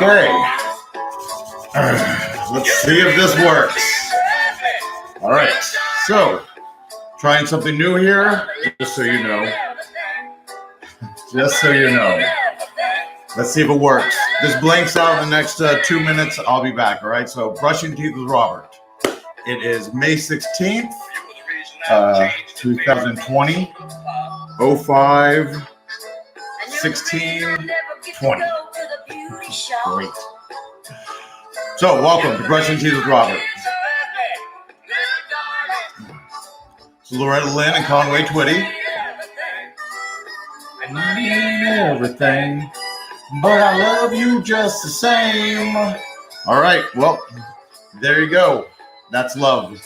Okay, let's see if this works. All right, so trying something new here, just so you know. Just so you know. Let's see if it works. This blanks out in the next 2 minutes. I'll be back, all right? So brushing teeth with Robert. It is May 16th, 2020, 05, 16, 20. Great. So, welcome to Brushing Teeth with Robert. It's Loretta Lynn and Conway Twitty. Everything, but I love you just the same. All right, well, there you go. That's love.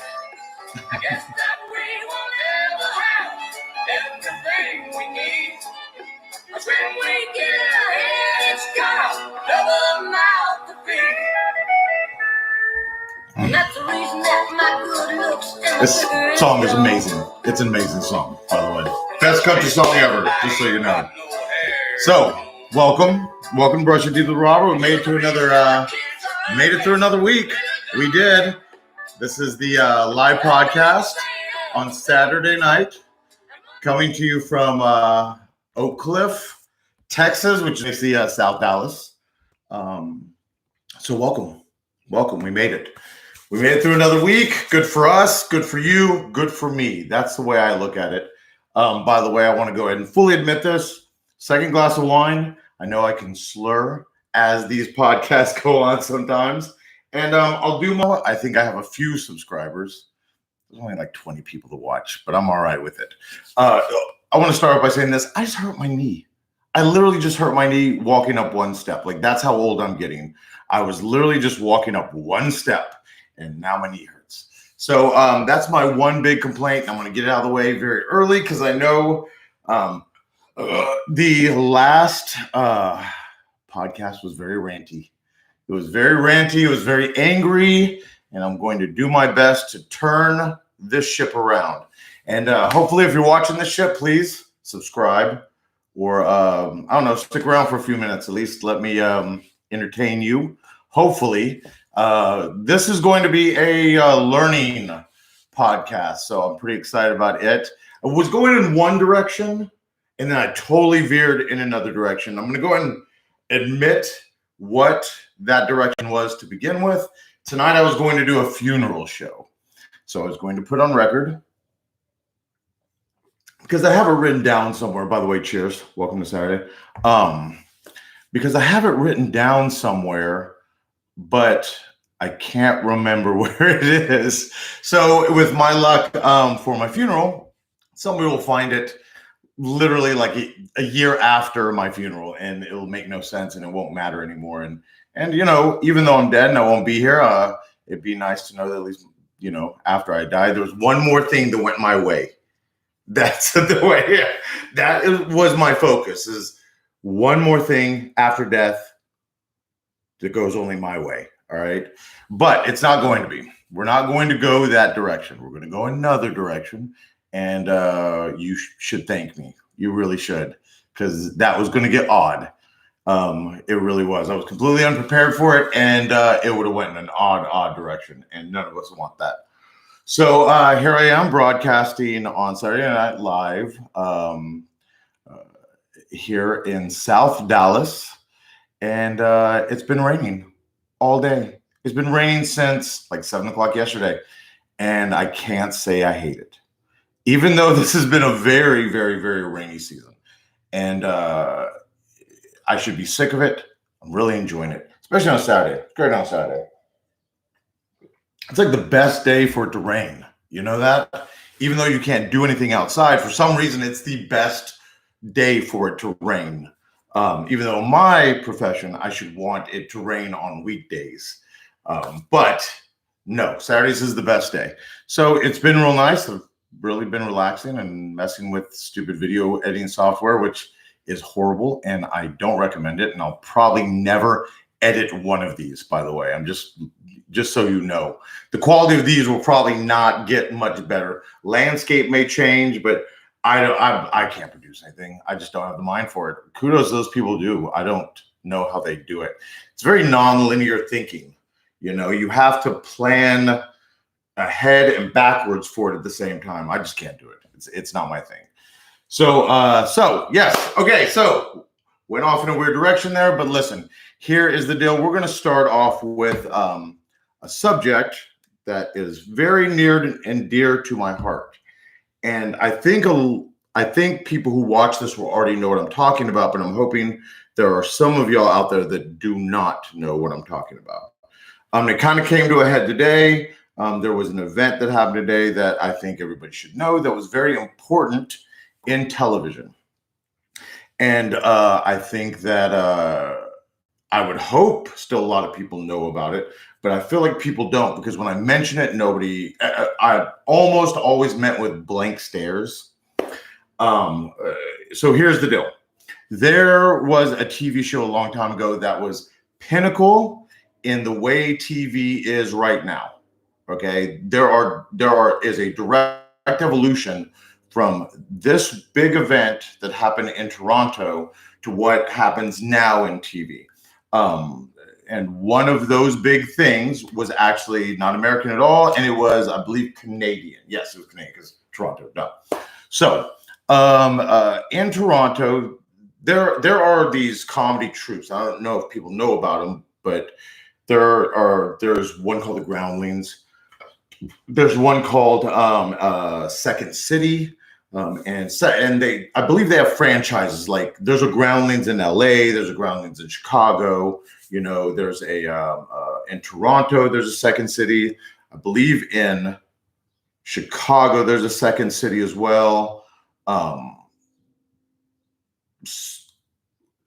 This song is amazing. It's an amazing song, by the way. Best country song ever, just so you know. So, welcome to Brushing Teeth with Robert. We made it through another week. We did. This is the live podcast on Saturday night, coming to you from Oak Cliff, Texas, which is the South Dallas. So welcome. We made it. We made it through another week. Good for us, good for you, good for me. That's the way I look at it. By the way, I want to go ahead and fully admit this. Second glass of wine. I know I can slur as these podcasts go on sometimes. And I'll do more. I think I have a few subscribers. There's only like 20 people to watch, but I'm all right with it. I want to start off by saying this. I just hurt my knee. I literally just hurt my knee walking up one step. Like, that's how old I'm getting. I was literally just walking up one step, and now my knee hurts. So that's my one big complaint. I'm going to get it out of the way very early because I know the last podcast was very ranty. It was very ranty. It was very angry, and I'm going to do my best to turn this ship around. And hopefully, if you're watching this ship, please subscribe or, I don't know, stick around for a few minutes. At least let me entertain you. Hopefully, this is going to be a learning podcast, so I'm pretty excited about it. I was going in one direction, and then I totally veered in another direction. I'm going to go ahead and admit what that direction was to begin with. Tonight, I was going to do a funeral show. So I was going to put on record, because I have it written down somewhere. By the way, cheers. Welcome to Saturday. Because I have it written down somewhere, but I can't remember where it is. So with my luck, for my funeral, somebody will find it literally like a year after my funeral, and it'll make no sense and it won't matter anymore. And you know, even though I'm dead and I won't be here, it'd be nice to know that at least, you know, after I die, there was one more thing that went my way. That's the way. Yeah, that was my focus, is one more thing after death that goes only my way. All right. But it's not going to be. We're not going to go that direction. We're going to go another direction. And you should thank me. You really should, because that was going to get odd. It really was. I was completely unprepared for it, and it would have went in an odd direction, and none of us want that. So here I am broadcasting on Saturday Night Live here in South Dallas, and it's been raining all day. It's been raining since like 7 o'clock yesterday, and I can't say I hate it. Even though this has been a very, very, very rainy season, and I should be sick of it, I'm really enjoying it, especially on Saturday. It's great on Saturday. It's like the best day for it to rain. You know that? Even though you can't do anything outside, for some reason, it's the best day for it to rain. Even though in my profession, I should want it to rain on weekdays. But no, Saturdays is the best day. So it's been real nice. I've really been relaxing and messing with stupid video editing software, which is horrible, and I don't recommend it. And I'll probably never edit one of these, by the way. I'm just so you know. The quality of these will probably not get much better. Landscape may change, but I can't produce anything. I just don't have the mind for it. Kudos to those people who do. I don't. know how they do it. It's very non-linear thinking. You know, you have to plan ahead and backwards for it at the same time. I just can't do it. It's not my thing. So yes. Okay. So went off in a weird direction there, but listen, here is the deal. We're going to start off with a subject that is very near and dear to my heart. And I think people who watch this will already know what I'm talking about, but I'm hoping there are some of y'all out there that do not know what I'm talking about. It kind of came to a head today. There was an event that happened today that I think everybody should know that was very important in television. And I think that I would hope still a lot of people know about it, but I feel like people don't, because when I mention it, I almost always met with blank stares. So here's the deal. There was a TV show a long time ago that was pinnacle in the way TV is right now. Okay, there is a direct evolution from this big event that happened in Toronto to what happens now in TV. And one of those big things was actually not American at all, and it was, I believe, Canadian. Yes, it was Canadian because Toronto. No. So in Toronto, there are these comedy troupes. I don't know if people know about them, but there's one called the Groundlings. There's one called Second City, and I believe they have franchises. Like there's a Groundlings in LA, there's a Groundlings in Chicago. You know, there's a in Toronto, there's a Second City. I believe in Chicago, there's a Second City as well.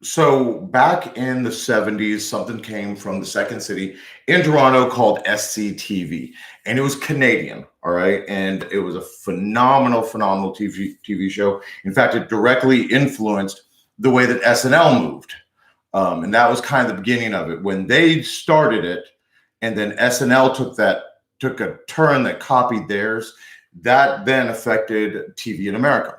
So back in the 70s, something came from the Second City in Toronto called SCTV, and it was Canadian, all right? And it was a phenomenal TV show. In fact, it directly influenced the way that SNL moved. And that was kind of the beginning of it. When they started it, and then SNL took a turn that copied theirs, that then affected TV in America.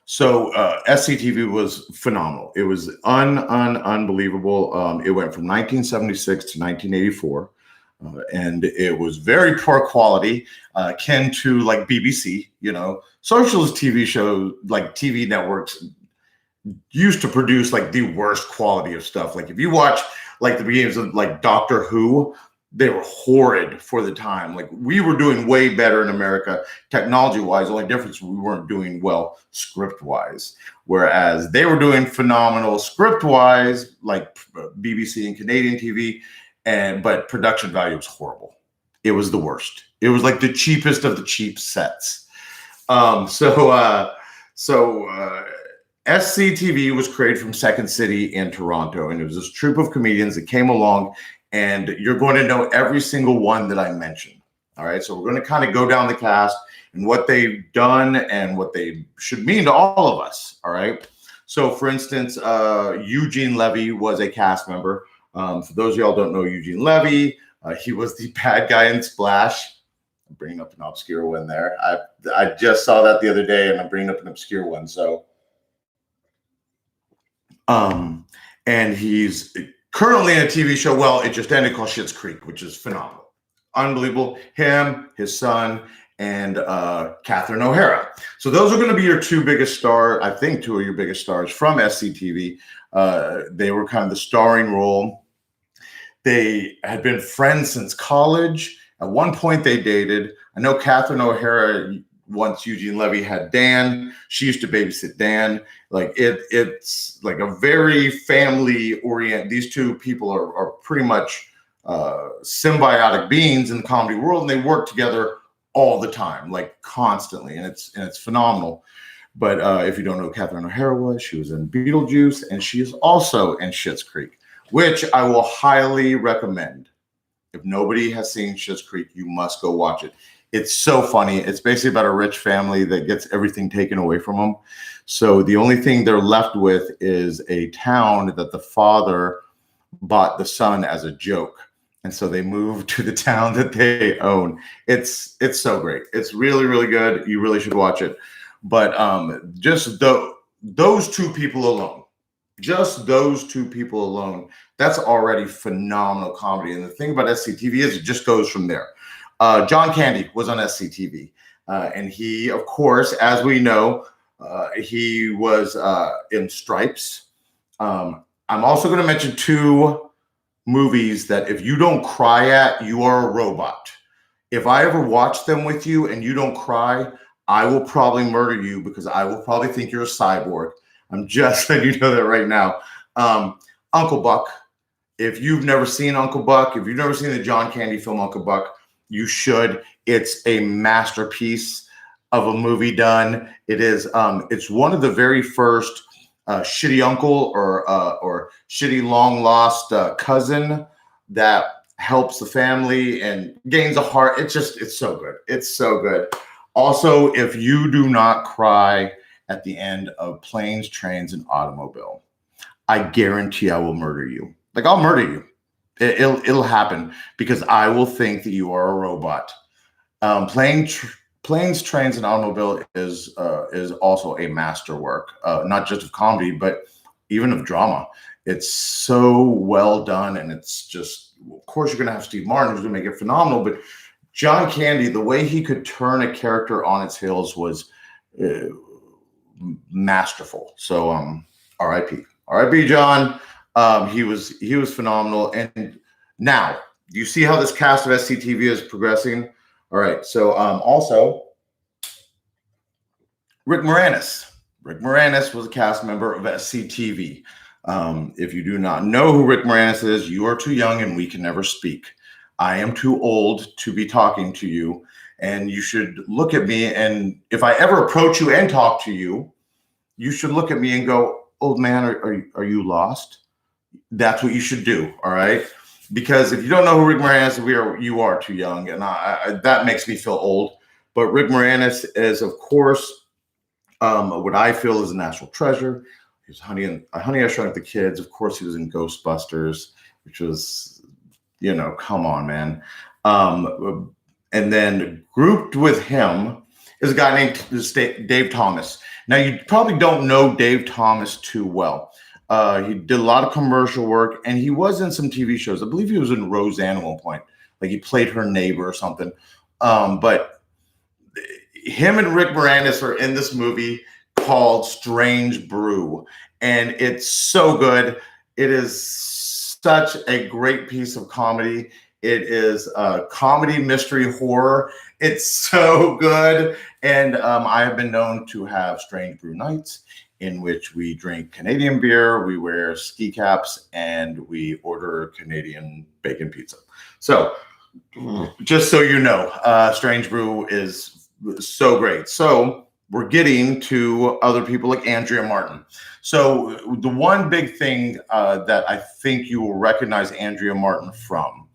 So SCTV was phenomenal. It was unbelievable. It went from 1976 to 1984, and it was very poor quality, akin to like BBC. You know, socialist TV shows, like TV networks, used to produce like the worst quality of stuff. Like if you watch like the beginnings of like Doctor Who, they were horrid for the time. Like we were doing way better in America technology-wise. The only difference, we weren't doing well script-wise, whereas they were doing phenomenal script-wise, like BBC and Canadian TV, but production value was horrible. It was the worst. It was like the cheapest of the cheap sets. SCTV was created from Second City in Toronto, and it was this troupe of comedians that came along. And you're going to know every single one that I mentioned. All right. So we're going to kind of go down the cast and what they've done and what they should mean to all of us. All right. So, for instance, Eugene Levy was a cast member. For those of y'all who don't know Eugene Levy, he was the bad guy in Splash. I'm bringing up an obscure one there. I just saw that the other day, and I'm bringing up an obscure one. So, and he's currently in a TV show, well, it just ended, called Schitt's Creek, which is phenomenal. Unbelievable. Him, his son, and Catherine O'Hara. So those are going to be your two biggest stars, I think two of your biggest stars from SCTV. They were kind of the starring role. They had been friends since college. At one point they dated. I know Catherine O'Hara, once Eugene Levy had Dan, she used to babysit Dan. Like it's like a very family oriented. These two people are pretty much symbiotic beings in the comedy world, and they work together all the time, like constantly, and it's phenomenal. But if you don't know who Catherine O'Hara was, she was in Beetlejuice, and she is also in Schitt's Creek, which I will highly recommend. If nobody has seen Schitt's Creek, you must go watch it. It's so funny. It's basically about a rich family that gets everything taken away from them. So the only thing they're left with is a town that the father bought the son as a joke. And so they moved to the town that they own. It's so great. It's really, really good. You really should watch it. But just those two people alone, Just those two people alone, that's already phenomenal comedy. And the thing about SCTV is it just goes from there. John Candy was on SCTV. And he, of course, as we know, he was in Stripes. I'm also going to mention two movies that if you don't cry at, you are a robot. If I ever watch them with you and you don't cry, I will probably murder you because I will probably think you're a cyborg. I'm just letting you know that right now. Uncle Buck. If you've never seen Uncle Buck, if you've never seen the John Candy film Uncle Buck, you should. It's a masterpiece of a movie done. It is. It's one of the very first shitty uncle or shitty long lost cousin that helps the family and gains a heart. It's so good. It's so good. Also, if you do not cry at the end of Planes, Trains, and Automobile, I guarantee I will murder you. Like, I'll murder you. It'll happen because I will think that you are a robot. Planes, Trains, and Automobile is also a masterwork, not just of comedy, but even of drama. It's so well done, and it's just, of course, you're going to have Steve Martin, who's going to make it phenomenal, but John Candy, the way he could turn a character on its heels was masterful. So, R.I.P. John. He was phenomenal. And now you see how this cast of SCTV is progressing. All right. So, also Rick Moranis. Rick Moranis was a cast member of SCTV. If you do not know who Rick Moranis is, you are too young and we can never speak. I am too old to be talking to you, and you should look at me. And if I ever approach you and talk to you, you should look at me and go, "Old man, are you lost?" That's what you should do. All right. Because if you don't know who Rick Moranis is, you are too young. And that makes me feel old. But Rick Moranis is, of course, what I feel is a national treasure. He was Honey, I Shrunk the Kids. Of course, he was in Ghostbusters, which was, come on, man. And then grouped with him is a guy named Dave Thomas. Now, you probably don't know Dave Thomas too well. He did a lot of commercial work, and he was in some TV shows. I believe he was in Roseanne at one point. Like, he played her neighbor or something. But him and Rick Moranis are in this movie called Strange Brew, and it's so good. It is such a great piece of comedy. It is a comedy, mystery, horror. It's so good. And I have been known to have Strange Brew nights in which we drink Canadian beer, we wear ski caps, and we order Canadian bacon pizza. So just so you know, Strange Brew is so great. So we're getting to other people like Andrea Martin. So the one big thing that I think you will recognize Andrea Martin from,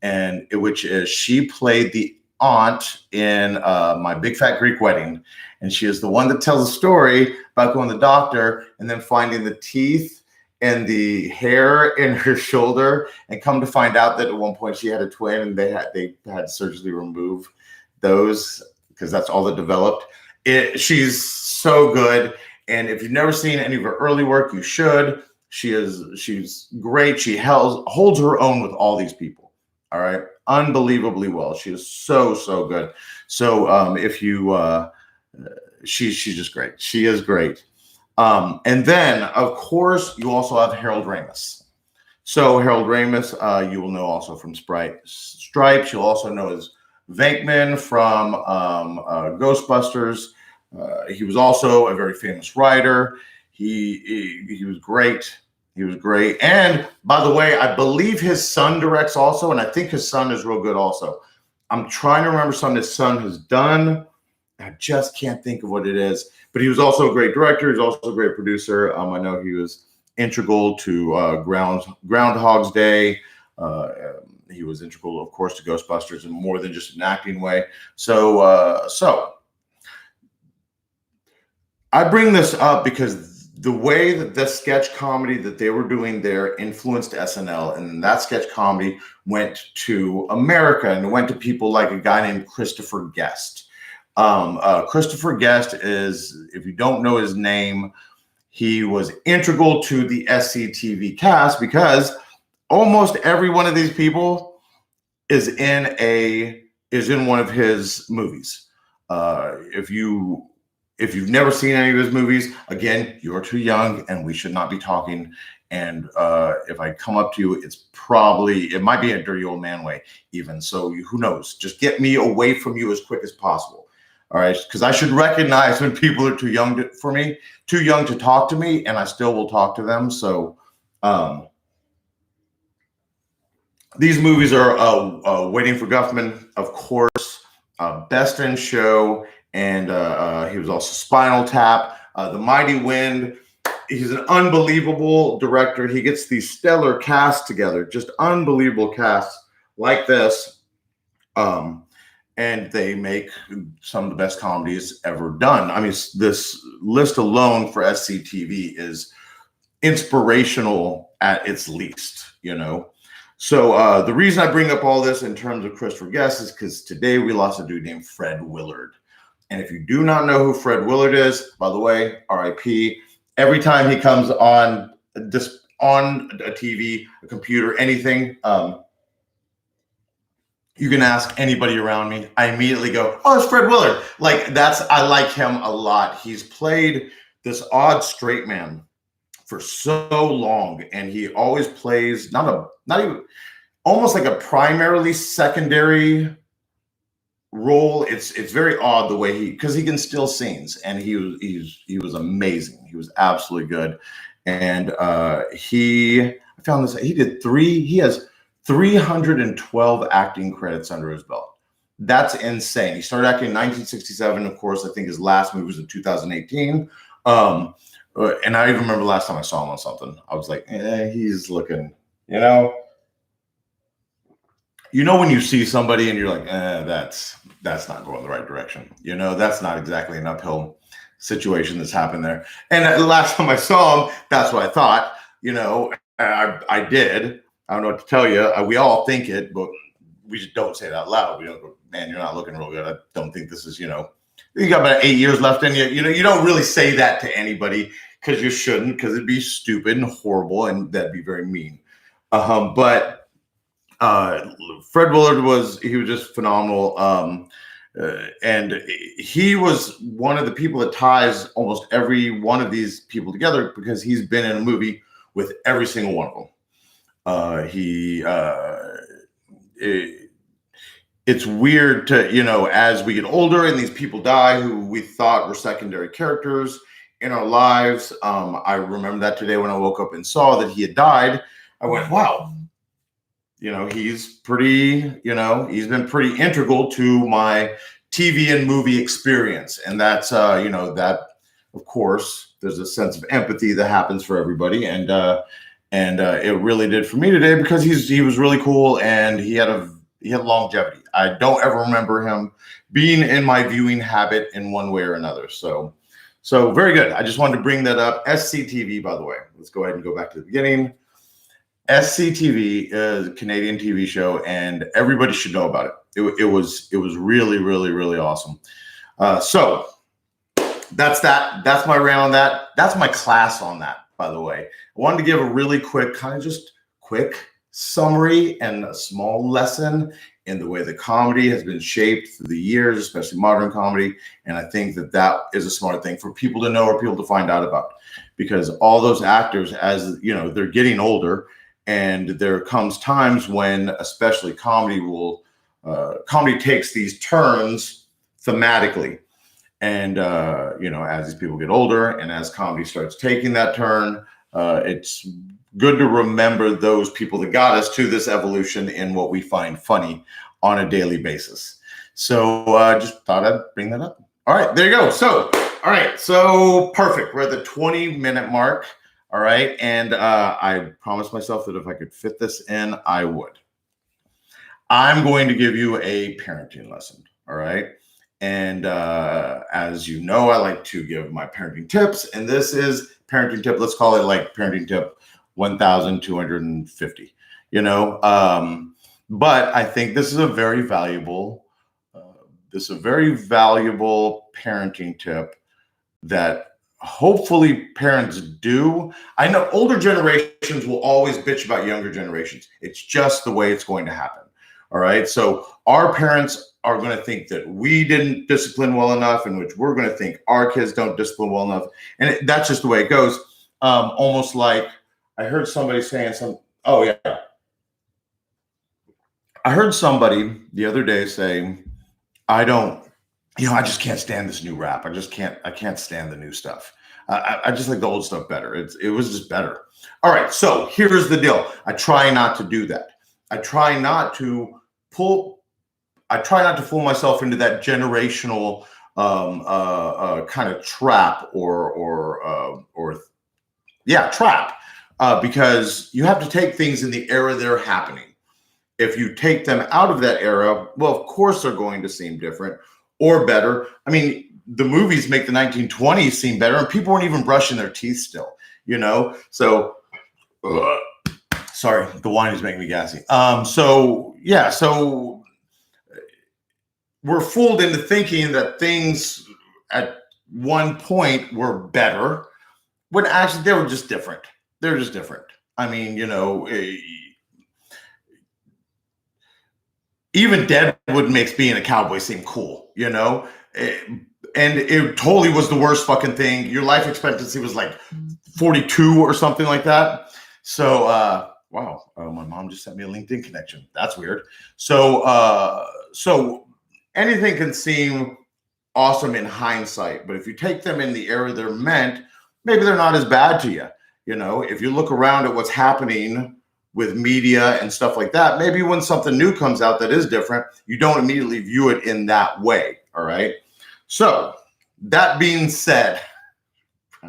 and which is she played the aunt in My Big Fat Greek Wedding. And she is the one that tells a story about going to the doctor and then finding the teeth and the hair in her shoulder, and come to find out that at one point she had a twin, and they had surgically remove those because that's all that developed. She's so good. And if you've never seen any of her early work, you should. She's great. She holds her own with all these people. All right. Unbelievably well. She is so good. So if you she's just great. She is great. And then of course you also have Harold Ramis. So Harold Ramis, you will know also from Stripes. You'll also know as Venkman from Ghostbusters. He was also a very famous writer. He was great. He was great. And by the way, I believe his son directs also, and I think his son is real good also. I'm trying to remember something his son has done. I just can't think of what it is. But he was also a great director. He's also a great producer. I know he was integral to Groundhog's Day. He was integral, of course, to Ghostbusters in more than just an acting way. So I bring this up because the way that the sketch comedy that they were doing there influenced SNL, and that sketch comedy went to America and it went to people like a guy named Christopher Guest. Christopher Guest is, if you don't know his name, he was integral to the SCTV cast because almost every one of these people is in one of his movies. If you've never seen any of his movies, again, you're too young and we should not be talking. And if I come up to you, it might be a dirty old man way even. So who knows? Just get me away from you as quick as possible. All right, because I should recognize when people are too young to talk to me, and I still will talk to them. So these movies are Waiting for Guffman, of course, Best in Show, and he was also Spinal Tap, The Mighty Wind. He's an unbelievable director. He gets these stellar casts together, just unbelievable casts like this. And they make some of the best comedies ever done. I mean, this list alone for SCTV is inspirational at its least, So the reason I bring up all this in terms of Christopher Guest is because today we lost a dude named Fred Willard. And if you do not know who Fred Willard is, by the way, RIP, every time he comes on a TV, a computer, anything, you can ask anybody around me. I immediately go, oh, it's Fred Willard. I like him a lot. He's played this odd straight man for so long, and he always plays not even almost like a primarily secondary role. It's very odd the way because he can still scenes, and he was amazing. He was absolutely good, and I found this. He has 312 acting credits under his belt. That's insane. He started acting in 1967. Of course, I think his last movie was in 2018. And I even remember last time I saw him on something. I was like, he's looking, when you see somebody and you're like, that's not going the right direction. That's not exactly an uphill situation that's happened there. And the last time I saw him, that's what I thought, I did. I don't know what to tell you. We all think it, but we just don't say it out loud. We don't go, man, you're not looking real good. I don't think this is, you got about 8 years left in you. You don't really say that to anybody because you shouldn't, because it'd be stupid and horrible, and that'd be very mean. But Fred Willard was just phenomenal. And he was one of the people that ties almost every one of these people together because he's been in a movie with every single one of them. It's weird to, as we get older and these people die who we thought were secondary characters in our lives. I remember that today when I woke up and saw that he had died. I went, wow, he's pretty, he's been pretty integral to my TV and movie experience. And that's, that, of course, there's a sense of empathy that happens for everybody. And it really did for me today because he was really cool and he had longevity. I don't ever remember him being in my viewing habit in one way or another. So very good. I just wanted to bring that up. SCTV, by the way, let's go ahead and go back to the beginning. SCTV is a Canadian TV show, and everybody should know about it. It was really, really, really awesome. So that's that. That's my rant on that. That's my class on that, by the way. I wanted to give a really quick, quick summary and a small lesson in the way the comedy has been shaped through the years, especially modern comedy. And I think that is a smart thing for people to know or people to find out about, because all those actors, as they're getting older, and there comes times when, especially comedy takes these turns thematically. And, as these people get older and as comedy starts taking that turn, it's good to remember those people that got us to this evolution in what we find funny on a daily basis. So just thought I'd bring that up. All right, there you go. So, all right, so perfect. We're at the 20-minute mark. All right, and I promised myself that if I could fit this in, I would. I'm going to give you a parenting lesson. All right. And as you know, I like to give my parenting tips, and this is parenting tip. Let's call it like parenting tip 1,250, but I think this is a very valuable, parenting tip that hopefully parents do. I know older generations will always bitch about younger generations. It's just the way it's going to happen. All right. So our parents are going to think that we didn't discipline well enough, in which we're going to think our kids don't discipline well enough. And that's just the way it goes. Almost like I heard somebody saying oh yeah. I heard somebody the other day say, I just can't stand this new rap. I can't stand the new stuff. I just like the old stuff better. It was just better. All right. So here's the deal. I try not to do that. I try not to fool myself into that generational kind of trap trap, because you have to take things in the era they're happening. If you take them out of that era, well, of course they're going to seem different or better. I mean, the movies make the 1920s seem better, and people weren't even brushing their teeth still, So, sorry, the wine is making me gassy. So we're fooled into thinking that things at one point were better, when actually they were just different. They're just different. I mean, even Deadwood makes being a cowboy seem cool, and it totally was the worst fucking thing. Your life expectancy was like 42 or something like that. So, wow, my mom just sent me a LinkedIn connection. That's weird. So anything can seem awesome in hindsight, but if you take them in the era they're meant, maybe they're not as bad to you. If you look around at what's happening with media and stuff like that, maybe when something new comes out that is different, you don't immediately view it in that way. All right. So that being said, I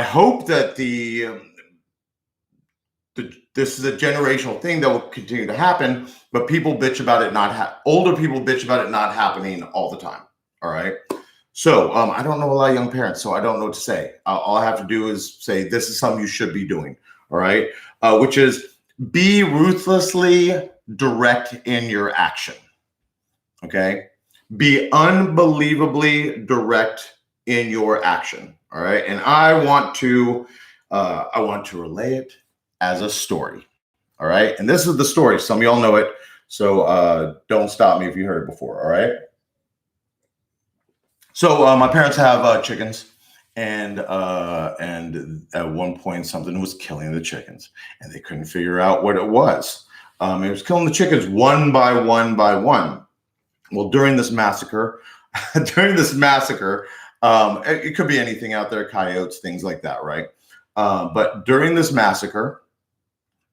hope that this is a generational thing that will continue to happen, but people bitch about it older people bitch about it not happening all the time. All right. So I don't know a lot of young parents, so I don't know what to say. All I have to do is say this is something you should be doing. All right. Which is be ruthlessly direct in your action. Okay. Be unbelievably direct in your action. All right. And I want to relay it as a story. All right. And this is the story. Some of y'all know it. So don't stop me if you heard it before. All right. So my parents have chickens, and at one point something was killing the chickens, and they couldn't figure out what it was. It was killing the chickens one by one by one. Well, during this massacre, it could be anything out there, coyotes, things like that, right? But during this massacre,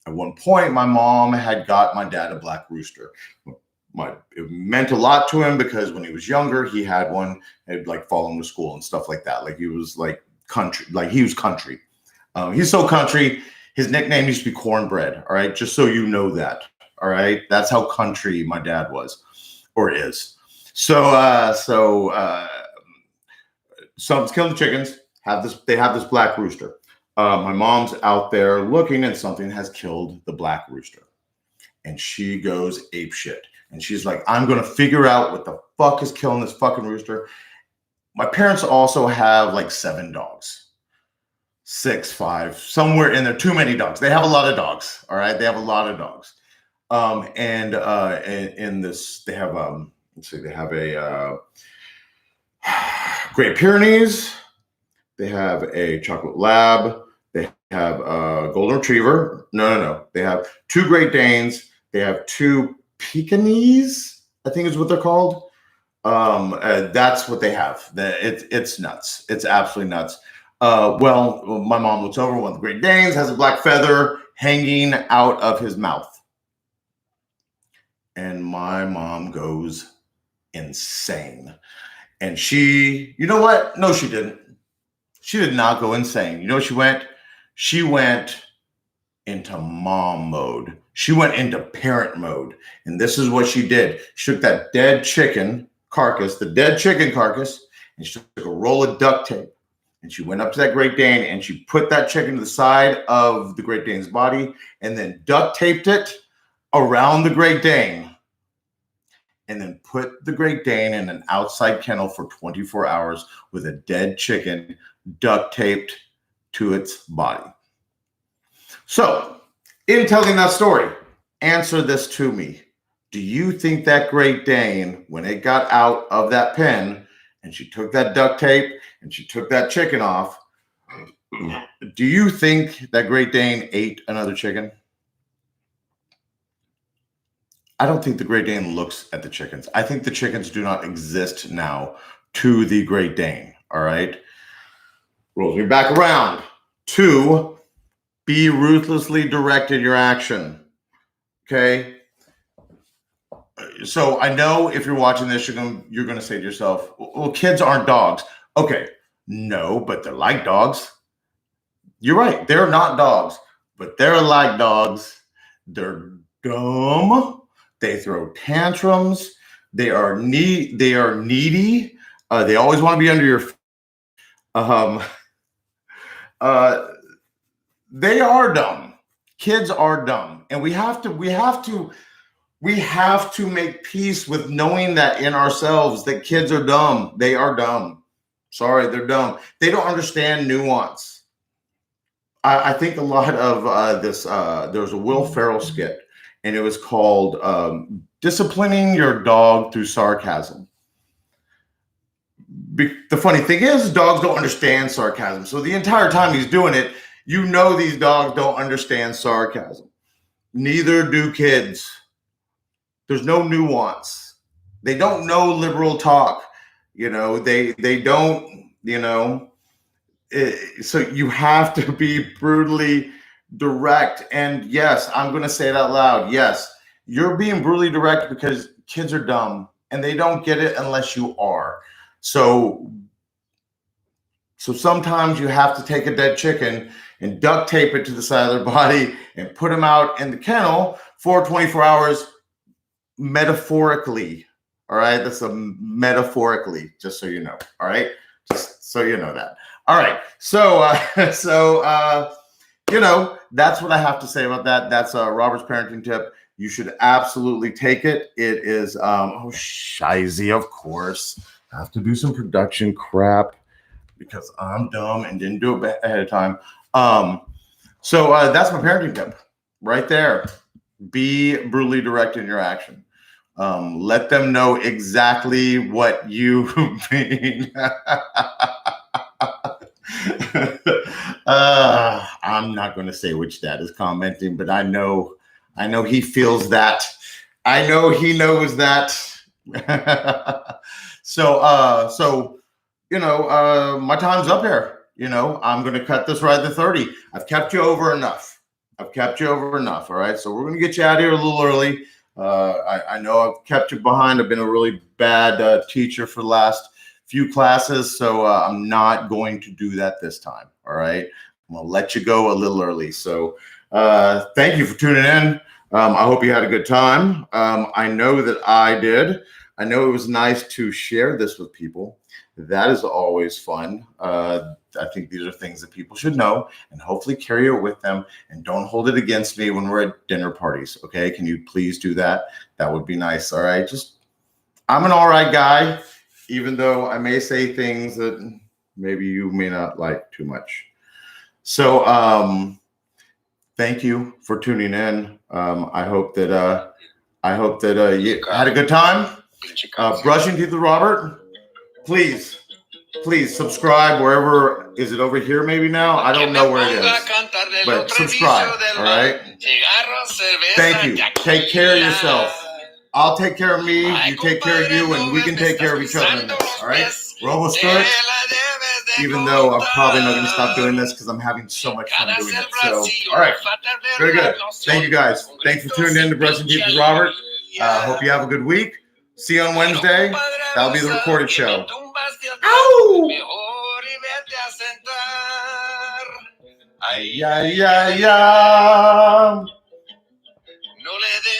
at one point, my mom had got my dad a black rooster. It meant a lot to him because when he was younger, he had one. It'd like follow him to school and stuff like that. Like he was like country, like he was country. He's so country. His nickname used to be Cornbread. All right, just so you know that. All right, that's how country my dad was or is. So someone's killing the chickens. They have this black rooster. My mom's out there looking, and something has killed the black rooster, and she goes apeshit. And she's like, I'm going to figure out what the fuck is killing this fucking rooster. My parents also have like 7 dogs, 6, 5, somewhere in there. Too many dogs. They have a lot of dogs. All right. They have a lot of dogs. In this, they have, they have a Great Pyrenees. They have a chocolate lab. They have a golden retriever. No. They have 2 Great Danes. They have 2 Pekingese, I think is what they're called. That's what they have. It's nuts. It's absolutely nuts. Well, my mom looks over. One of the Great Danes has a black feather hanging out of his mouth. And my mom goes insane. And she, you know what? No, she didn't. She did not go insane. You know where she went? She went into mom mode. She went into parent mode. And this is what she did. She took that dead chicken carcass, and she took a roll of duct tape. And she went up to that Great Dane and she put that chicken to the side of the Great Dane's body and then duct taped it around the Great Dane. and then put the Great Dane in an outside kennel for 24 hours with a dead chicken duct taped to its body. So, in telling that story, answer this to me. Do you think that Great Dane, when it got out of that pen and she took that duct tape and she took that chicken off, do you think that Great Dane ate another chicken? I don't think the Great Dane looks at the chickens. I think the chickens do not exist now to the Great Dane, all right? Rolls me back around to be ruthlessly directed your action, okay? So I know if you're watching this, you're going to say to yourself, well, kids aren't dogs. Okay, no, but they're like dogs. You're right. They're not dogs, but they're like dogs. They're dumb. They throw tantrums. They are needy. They always want to be under your feet. They are dumb. Kids are dumb, and we have to make peace with knowing that in ourselves that kids are dumb. They are dumb. Sorry, they're dumb. They don't understand nuance. I think a lot of this. There was a Will Ferrell skit, and it was called "Disciplining Your Dog Through Sarcasm." The funny thing is, dogs don't understand sarcasm. So the entire time he's doing it, you know these dogs don't understand sarcasm. Neither do kids. There's no nuance. They don't know liberal talk. They don't, so you have to be brutally direct. And yes, I'm going to say it out loud. Yes, you're being brutally direct because kids are dumb and they don't get it unless you are. So sometimes you have to take a dead chicken and duct tape it to the side of their body and put them out in the kennel for 24 hours metaphorically. All right. That's metaphorically, just so you know. All right. Just so you know that. All right. So that's what I have to say about that. That's Robert's parenting tip. You should absolutely take it. It is, shizy, of course. I have to do some production crap because I'm dumb and didn't do it ahead of time. So that's my parenting tip right there. Be brutally direct in your action. Let them know exactly what you mean. I'm not going to say which dad is commenting, but I know he feels that. I know he knows that. So my time's up here. I'm going to cut this right at 30. I've kept you over enough. All right. So we're going to get you out of here a little early. I know I've kept you behind. I've been a really bad teacher for the last few classes. So I'm not going to do that this time. All right. I'm going to let you go a little early. So thank you for tuning in. I hope you had a good time. I know that I did. I know it was nice to share this with people. That is always fun. I think these are things that people should know and hopefully carry it with them and don't hold it against me when we're at dinner parties. Okay. Can you please do that? That would be nice. All right. I'm an all right guy, even though I may say things that maybe you may not like too much. So, thank you for tuning in. I hope that you had a good time. Brushing teeth with Robert. Please subscribe wherever. Is it over here maybe now? I don't know where it is. But subscribe, all right? Thank you. Take care of yourself. I'll take care of me, you take care of you, and we can take care of each other in this, all right? We're almost good. Even though I'm probably not going to stop doing this because I'm having so much fun doing it. So, all right. Very good. Thank you, guys. Thanks for tuning in to Brushing Teeth with Robert. Hope you have a good week. See you on Wednesday. That'll be the recorded show. Ow! Ay, ay, ay, ay.